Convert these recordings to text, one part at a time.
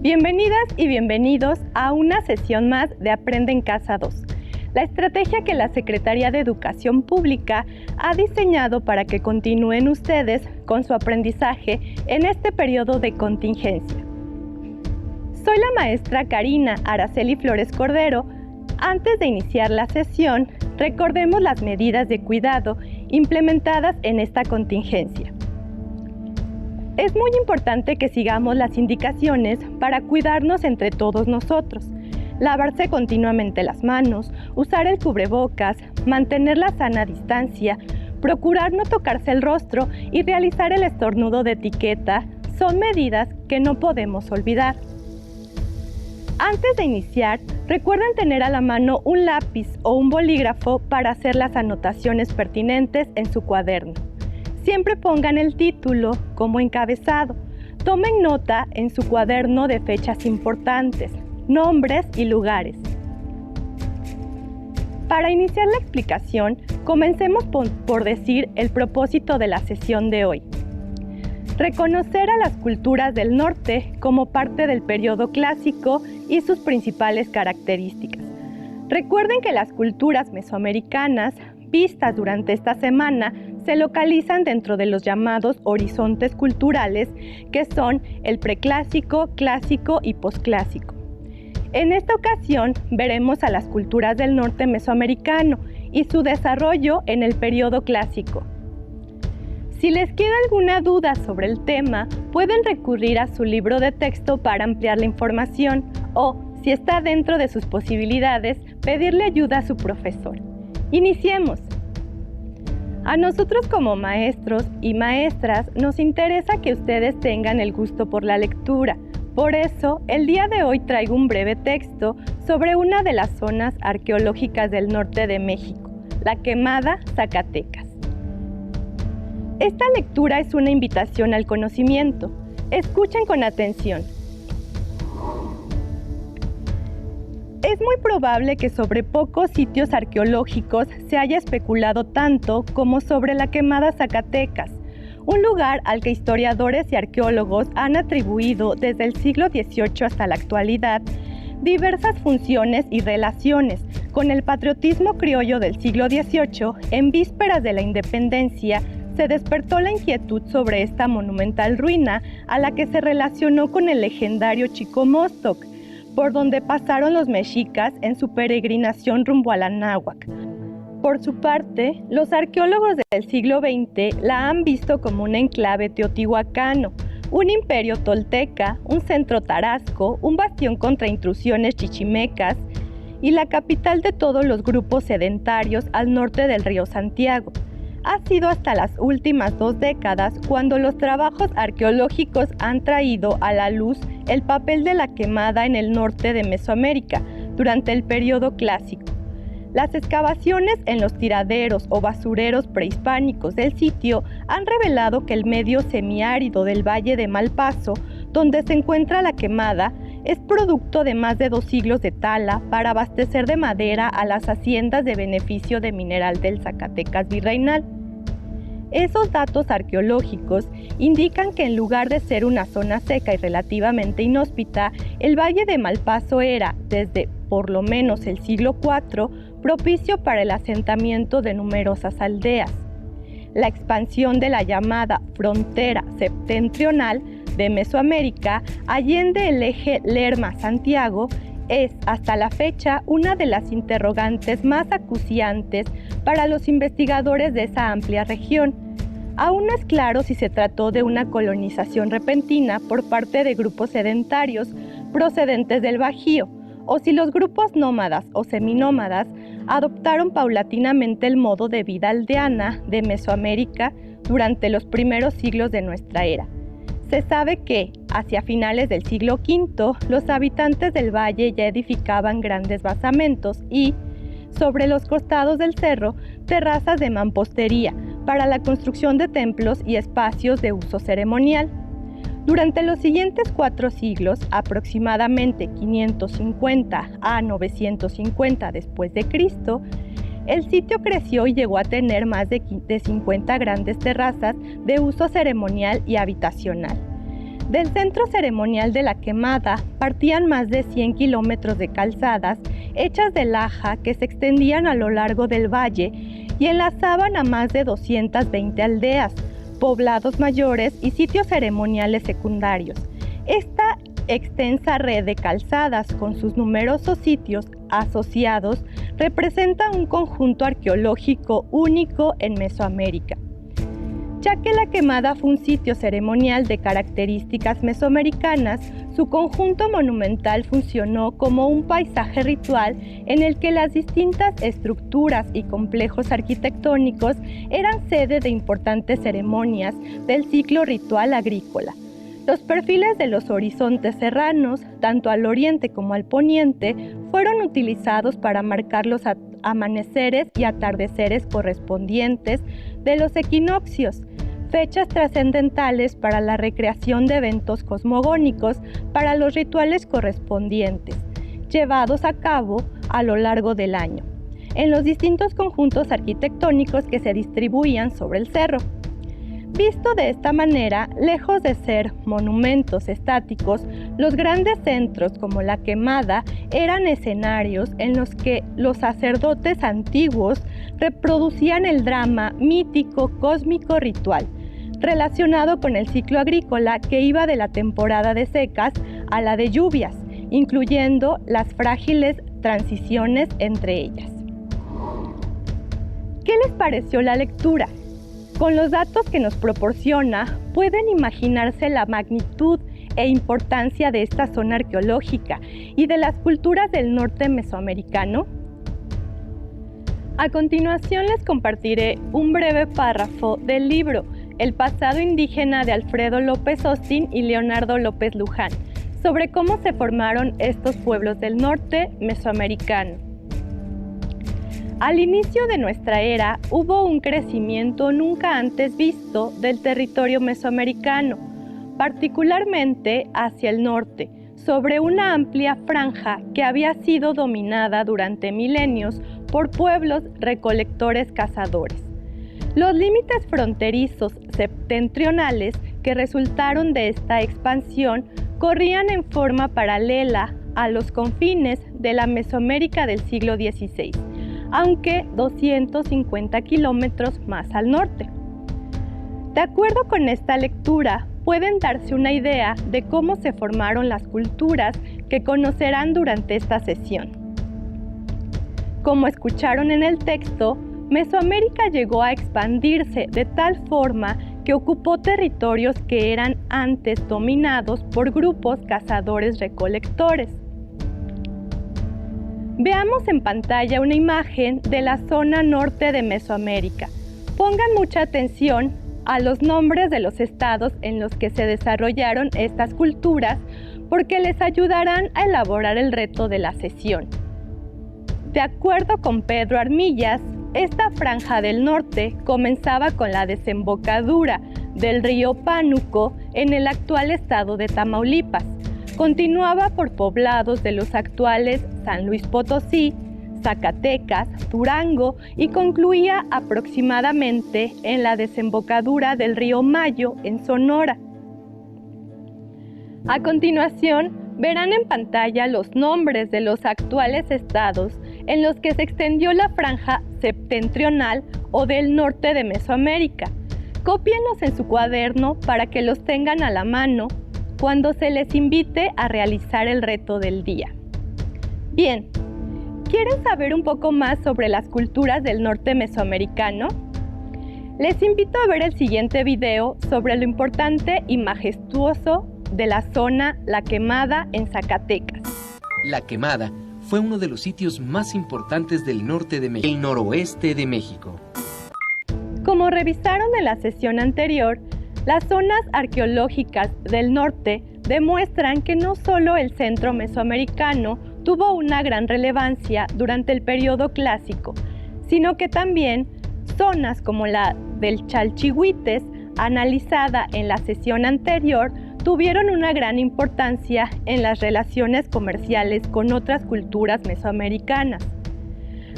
Bienvenidas y bienvenidos a una sesión más de Aprende en Casa 2, la estrategia que la Secretaría de Educación Pública ha diseñado para que continúen ustedes con su aprendizaje en este periodo de contingencia. Soy la maestra Karina Araceli Flores Cordero. Antes de iniciar la sesión, recordemos las medidas de cuidado implementadas en esta contingencia. Es muy importante que sigamos las indicaciones para cuidarnos entre todos nosotros. Lavarse continuamente las manos, usar el cubrebocas, mantener la sana distancia, procurar no tocarse el rostro y realizar el estornudo de etiqueta son medidas que no podemos olvidar. Antes de iniciar, recuerden tener a la mano un lápiz o un bolígrafo para hacer las anotaciones pertinentes en su cuaderno. Siempre pongan el título como encabezado. Tomen nota en su cuaderno de fechas importantes, nombres y lugares. Para iniciar la explicación, comencemos por decir el propósito de la sesión de hoy. Reconocer a las culturas del norte como parte del periodo clásico y sus principales características. Recuerden que las culturas mesoamericanas, vistas durante esta semana, se localizan dentro de los llamados horizontes culturales, que son el preclásico, clásico y posclásico. En esta ocasión veremos a las culturas del norte mesoamericano y su desarrollo en el periodo clásico. Si les queda alguna duda sobre el tema, pueden recurrir a su libro de texto para ampliar la información o, si está dentro de sus posibilidades, pedirle ayuda a su profesor. Iniciemos. A nosotros como maestros y maestras nos interesa que ustedes tengan el gusto por la lectura. Por eso, el día de hoy traigo un breve texto sobre una de las zonas arqueológicas del norte de México, la Quemada, Zacatecas. Esta lectura es una invitación al conocimiento. Escuchen con atención. Es muy probable que sobre pocos sitios arqueológicos se haya especulado tanto como sobre la Quemada Zacatecas, un lugar al que historiadores y arqueólogos han atribuido desde el siglo XVIII hasta la actualidad diversas funciones y relaciones con el patriotismo criollo del siglo XVIII. En vísperas de la independencia, se despertó la inquietud sobre esta monumental ruina a la que se relacionó con el legendario Chicomostoc, por donde pasaron los mexicas en su peregrinación rumbo al Anáhuac. Por su parte, los arqueólogos del siglo XX la han visto como un enclave teotihuacano, un imperio tolteca, un centro tarasco, un bastión contra intrusiones chichimecas y la capital de todos los grupos sedentarios al norte del río Santiago. Ha sido hasta las últimas 2 décadas cuando los trabajos arqueológicos han traído a la luz el papel de la quemada en el norte de Mesoamérica durante el periodo clásico. Las excavaciones en los tiraderos o basureros prehispánicos del sitio han revelado que el medio semiárido del Valle de Malpaso, donde se encuentra la quemada, es producto de más de 2 siglos de tala para abastecer de madera a las haciendas de beneficio de mineral del Zacatecas virreinal. Esos datos arqueológicos indican que en lugar de ser una zona seca y relativamente inhóspita, el Valle de Malpaso era, desde por lo menos el siglo IV, propicio para el asentamiento de numerosas aldeas. La expansión de la llamada frontera septentrional de Mesoamérica, allende el eje Lerma-Santiago, es hasta la fecha una de las interrogantes más acuciantes para los investigadores de esa amplia región. Aún no es claro si se trató de una colonización repentina por parte de grupos sedentarios procedentes del Bajío, o si los grupos nómadas o seminómadas adoptaron paulatinamente el modo de vida aldeana de Mesoamérica durante los primeros siglos de nuestra era. Se sabe que, hacia finales del siglo V, los habitantes del valle ya edificaban grandes basamentos y, sobre los costados del cerro, terrazas de mampostería para la construcción de templos y espacios de uso ceremonial. Durante los siguientes 4 siglos, aproximadamente 550 a 950 después de Cristo, el sitio creció y llegó a tener más de 50 grandes terrazas de uso ceremonial y habitacional. Del centro ceremonial de la quemada partían más de 100 kilómetros de calzadas hechas de laja que se extendían a lo largo del valle y enlazaban a más de 220 aldeas, poblados mayores y sitios ceremoniales secundarios. Esta extensa red de calzadas con sus numerosos sitios asociados representa un conjunto arqueológico único en Mesoamérica, ya que la quemada fue un sitio ceremonial de características mesoamericanas. Su conjunto monumental funcionó como un paisaje ritual en el que las distintas estructuras y complejos arquitectónicos eran sede de importantes ceremonias del ciclo ritual agrícola. Los perfiles de los horizontes serranos, tanto al oriente como al poniente, fueron utilizados para marcar los amaneceres y atardeceres correspondientes de los equinoccios, fechas trascendentales para la recreación de eventos cosmogónicos para los rituales correspondientes, llevados a cabo a lo largo del año, en los distintos conjuntos arquitectónicos que se distribuían sobre el cerro. Visto de esta manera, lejos de ser monumentos estáticos, los grandes centros como la quemada eran escenarios en los que los sacerdotes antiguos reproducían el drama mítico cósmico ritual, relacionado con el ciclo agrícola que iba de la temporada de secas a la de lluvias, incluyendo las frágiles transiciones entre ellas. ¿Qué les pareció la lectura? Con los datos que nos proporciona, pueden imaginarse la magnitud e importancia de esta zona arqueológica y de las culturas del norte mesoamericano. A continuación les compartiré un breve párrafo del libro El pasado indígena de Alfredo López Austin y Leonardo López Luján, sobre cómo se formaron estos pueblos del norte mesoamericano. Al inicio de nuestra era hubo un crecimiento nunca antes visto del territorio mesoamericano, particularmente hacia el norte, sobre una amplia franja que había sido dominada durante milenios por pueblos recolectores cazadores. Los límites fronterizos septentrionales que resultaron de esta expansión corrían en forma paralela a los confines de la Mesoamérica del siglo XVI, aunque 250 kilómetros más al norte. De acuerdo con esta lectura, pueden darse una idea de cómo se formaron las culturas que conocerán durante esta sesión. Como escucharon en el texto, Mesoamérica llegó a expandirse de tal forma que ocupó territorios que eran antes dominados por grupos cazadores-recolectores. Veamos en pantalla una imagen de la zona norte de Mesoamérica. Pongan mucha atención a los nombres de los estados en los que se desarrollaron estas culturas porque les ayudarán a elaborar el reto de la sesión. De acuerdo con Pedro Armillas, esta franja del norte comenzaba con la desembocadura del río Pánuco en el actual estado de Tamaulipas. Continuaba por poblados de los actuales San Luis Potosí, Zacatecas, Durango y concluía aproximadamente en la desembocadura del río Mayo en Sonora. A continuación, verán en pantalla los nombres de los actuales estados en los que se extendió la franja septentrional o del norte de Mesoamérica. Cópienlos en su cuaderno para que los tengan a la mano cuando se les invite a realizar el reto del día. Bien, ¿quieren saber un poco más sobre las culturas del norte mesoamericano? Les invito a ver el siguiente video sobre lo importante y majestuoso de la zona La Quemada en Zacatecas. La Quemada fue uno de los sitios más importantes del norte de México, el noroeste de México. Como revisaron en la sesión anterior, las zonas arqueológicas del norte demuestran que no solo el centro mesoamericano tuvo una gran relevancia durante el periodo clásico, sino que también zonas como la del Chalchihuites, analizada en la sesión anterior, tuvieron una gran importancia en las relaciones comerciales con otras culturas mesoamericanas.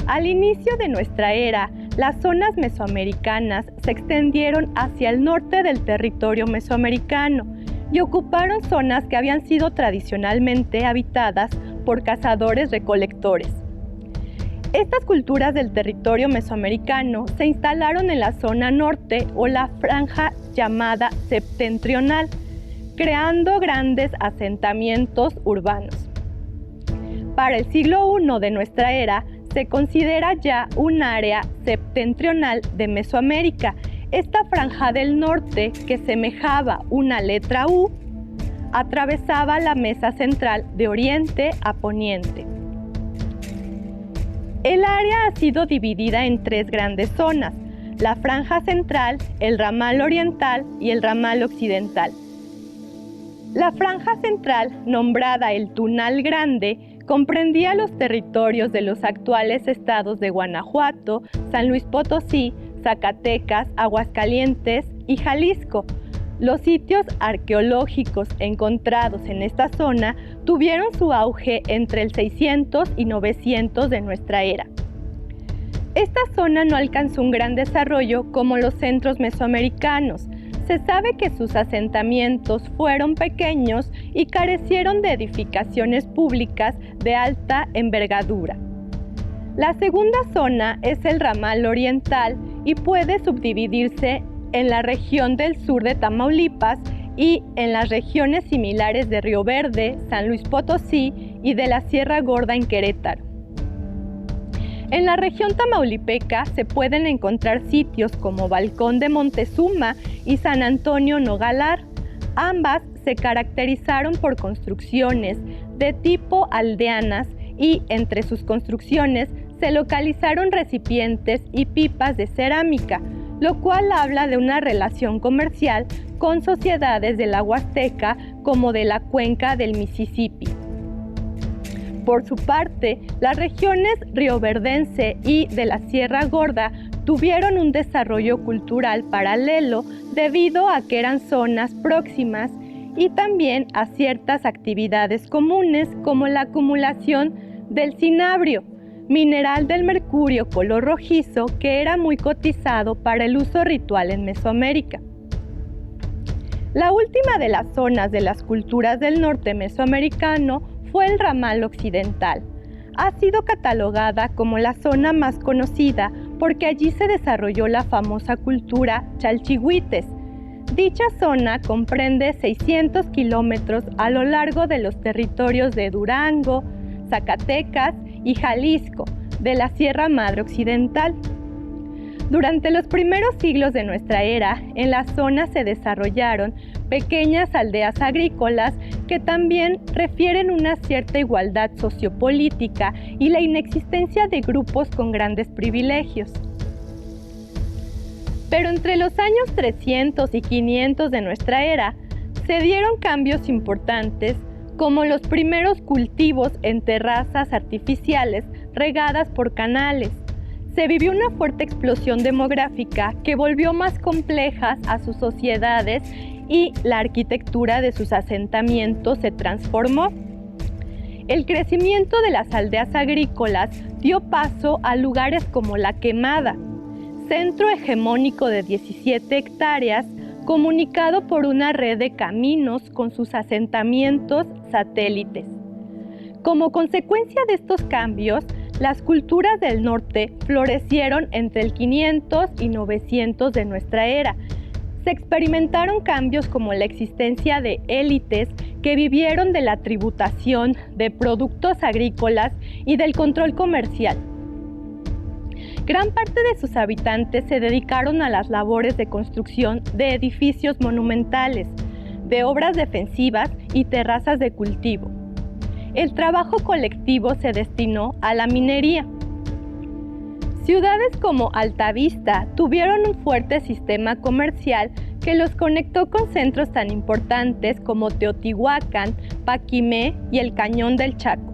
Al inicio de nuestra era, las zonas mesoamericanas se extendieron hacia el norte del territorio mesoamericano y ocuparon zonas que habían sido tradicionalmente habitadas por cazadores-recolectores. Estas culturas del territorio mesoamericano se instalaron en la zona norte o la franja llamada septentrional, creando grandes asentamientos urbanos. Para el siglo I de nuestra era, se considera ya un área septentrional de Mesoamérica. Esta franja del norte, que semejaba una letra U, atravesaba la mesa central de oriente a poniente. El área ha sido dividida en 3 grandes zonas: la franja central, el ramal oriental y el ramal occidental. La franja central, nombrada el Tunal Grande, comprendía los territorios de los actuales estados de Guanajuato, San Luis Potosí, Zacatecas, Aguascalientes y Jalisco. Los sitios arqueológicos encontrados en esta zona tuvieron su auge entre el 600 y 900 de nuestra era. Esta zona no alcanzó un gran desarrollo como los centros mesoamericanos. Se sabe que sus asentamientos fueron pequeños y carecieron de edificaciones públicas de alta envergadura. La segunda zona es el ramal oriental y puede subdividirse en la región del sur de Tamaulipas y en las regiones similares de Río Verde, San Luis Potosí y de la Sierra Gorda en Querétaro. En la región tamaulipeca se pueden encontrar sitios como Balcón de Montezuma y San Antonio Nogalar. Ambas se caracterizaron por construcciones de tipo aldeanas y entre sus construcciones se localizaron recipientes y pipas de cerámica, lo cual habla de una relación comercial con sociedades de la Huasteca como de la cuenca del Mississippi. Por su parte, las regiones rioverdense y de la Sierra Gorda tuvieron un desarrollo cultural paralelo debido a que eran zonas próximas y también a ciertas actividades comunes como la acumulación del cinabrio, mineral del mercurio color rojizo que era muy cotizado para el uso ritual en Mesoamérica. La última de las zonas de las culturas del norte mesoamericano fue el ramal occidental. Ha sido catalogada como la zona más conocida porque allí se desarrolló la famosa cultura chalchihuites. Dicha zona comprende 600 kilómetros a lo largo de los territorios de Durango, Zacatecas y Jalisco, de la Sierra Madre Occidental. Durante los primeros siglos de nuestra era, en la zona se desarrollaron pequeñas aldeas agrícolas que también refieren una cierta igualdad sociopolítica y la inexistencia de grupos con grandes privilegios. Pero entre los años 300 y 500 de nuestra era, se dieron cambios importantes como los primeros cultivos en terrazas artificiales regadas por canales. Se vivió una fuerte explosión demográfica que volvió más complejas a sus sociedades y la arquitectura de sus asentamientos se transformó. El crecimiento de las aldeas agrícolas dio paso a lugares como La Quemada, centro hegemónico de 17 hectáreas, comunicado por una red de caminos con sus asentamientos satélites. Como consecuencia de estos cambios, las culturas del norte florecieron entre el 500 y 900 de nuestra era. Se experimentaron cambios como la existencia de élites que vivieron de la tributación de productos agrícolas y del control comercial. Gran parte de sus habitantes se dedicaron a las labores de construcción de edificios monumentales, de obras defensivas y terrazas de cultivo. El trabajo colectivo se destinó a la minería. Ciudades como Altavista tuvieron un fuerte sistema comercial que los conectó con centros tan importantes como Teotihuacán, Paquimé y el Cañón del Chaco.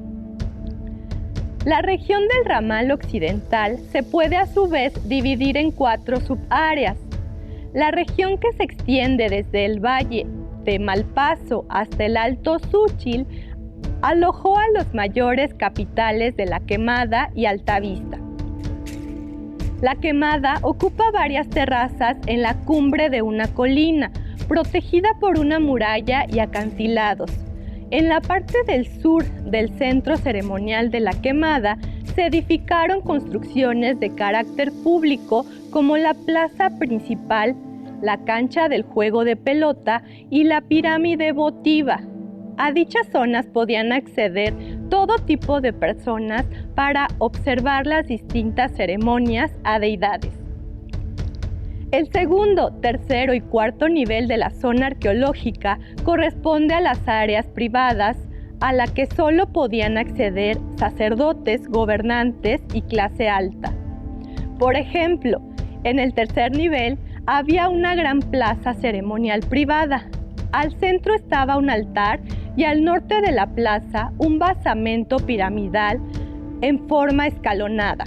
La región del ramal occidental se puede a su vez dividir en 4 subáreas. La región que se extiende desde el valle de Malpaso hasta el Alto Xúchitl alojó a los mayores capitales de La Quemada y Altavista. La Quemada ocupa varias terrazas en la cumbre de una colina, protegida por una muralla y acantilados. En la parte del sur del centro ceremonial de la quemada se edificaron construcciones de carácter público como la plaza principal, la cancha del juego de pelota y la pirámide votiva. A dichas zonas podían acceder todo tipo de personas para observar las distintas ceremonias a deidades. El segundo, tercero y cuarto nivel de la zona arqueológica corresponde a las áreas privadas a la que solo podían acceder sacerdotes, gobernantes y clase alta. Por ejemplo, en el tercer nivel había una gran plaza ceremonial privada. Al centro estaba un altar y al norte de la plaza un basamento piramidal en forma escalonada.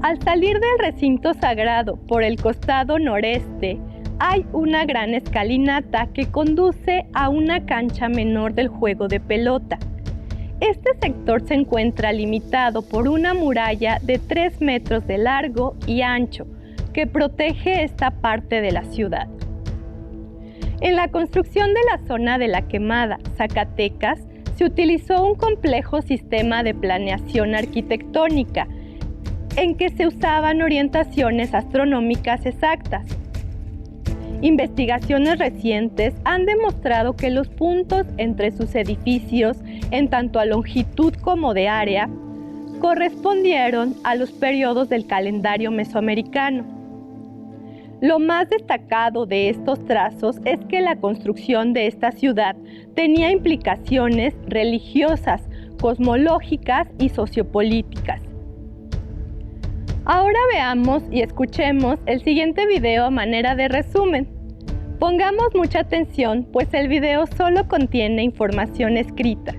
Al salir del recinto sagrado por el costado noreste, hay una gran escalinata que conduce a una cancha menor del juego de pelota. Este sector se encuentra limitado por una muralla de 3 metros de largo y ancho que protege esta parte de la ciudad. En la construcción de la zona de la quemada, Zacatecas, se utilizó un complejo sistema de planeación arquitectónica en que se usaban orientaciones astronómicas exactas. Investigaciones recientes han demostrado que los puntos entre sus edificios, en tanto a longitud como de área, correspondieron a los periodos del calendario mesoamericano. Lo más destacado de estos trazos es que la construcción de esta ciudad tenía implicaciones religiosas, cosmológicas y sociopolíticas. Ahora veamos y escuchemos el siguiente video a manera de resumen. Pongamos mucha atención, pues el video solo contiene información escrita.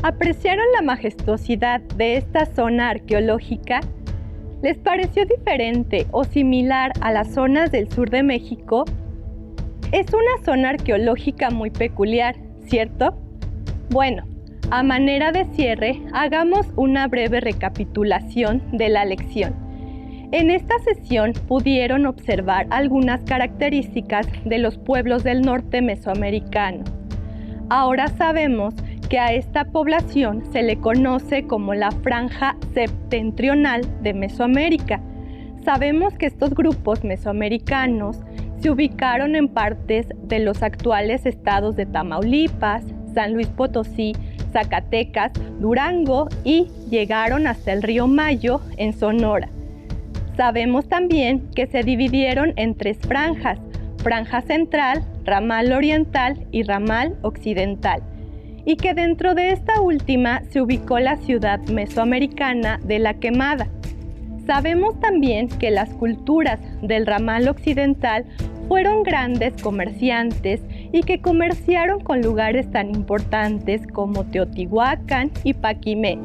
¿Apreciaron la majestuosidad de esta zona arqueológica? ¿Les pareció diferente o similar a las zonas del sur de México? Es una zona arqueológica muy peculiar, ¿cierto? Bueno, a manera de cierre, hagamos una breve recapitulación de la lección. En esta sesión pudieron observar algunas características de los pueblos del norte mesoamericano. Ahora sabemos que a esta población se le conoce como la franja septentrional de Mesoamérica. Sabemos que estos grupos mesoamericanos se ubicaron en partes de los actuales estados de Tamaulipas, San Luis Potosí, Zacatecas, Durango y llegaron hasta el río Mayo en Sonora. Sabemos también que se dividieron en 3 franjas: franja central, ramal oriental y ramal occidental, y que dentro de esta última se ubicó la ciudad mesoamericana de La Quemada. Sabemos también que las culturas del ramal occidental fueron grandes comerciantes y que comerciaron con lugares tan importantes como Teotihuacán y Paquimé.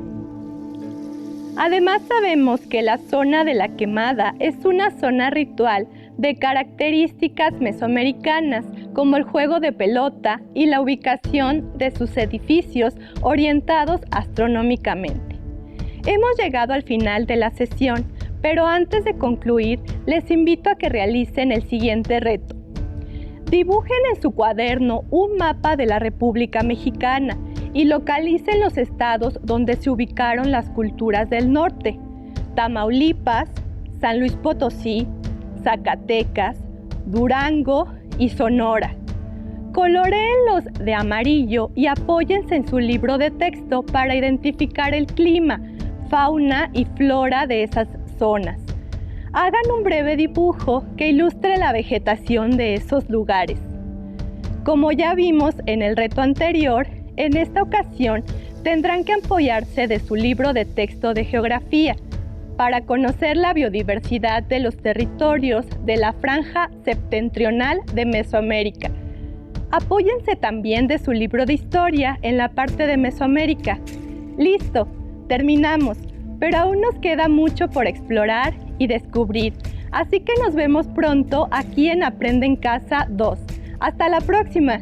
Además sabemos que la zona de La Quemada es una zona ritual de características mesoamericanas, como el juego de pelota y la ubicación de sus edificios orientados astronómicamente. Hemos llegado al final de la sesión, Pero antes de concluir, les invito a que realicen el siguiente reto. Dibujen en su cuaderno un mapa de la República Mexicana y localicen los estados donde se ubicaron las culturas del norte: Tamaulipas, San Luis Potosí, Zacatecas, Durango y Sonora. Coloréenlos de amarillo y apóyense en su libro de texto para identificar el clima, fauna y flora de esas zonas. Hagan un breve dibujo que ilustre la vegetación de esos lugares. Como ya vimos en el reto anterior, en esta ocasión tendrán que apoyarse de su libro de texto de geografía para conocer la biodiversidad de los territorios de la franja septentrional de Mesoamérica. Apóyense también de su libro de historia en la parte de Mesoamérica. ¡Listo! Terminamos, pero aún nos queda mucho por explorar y descubrir. Así que nos vemos pronto aquí en Aprende en Casa 2. ¡Hasta la próxima!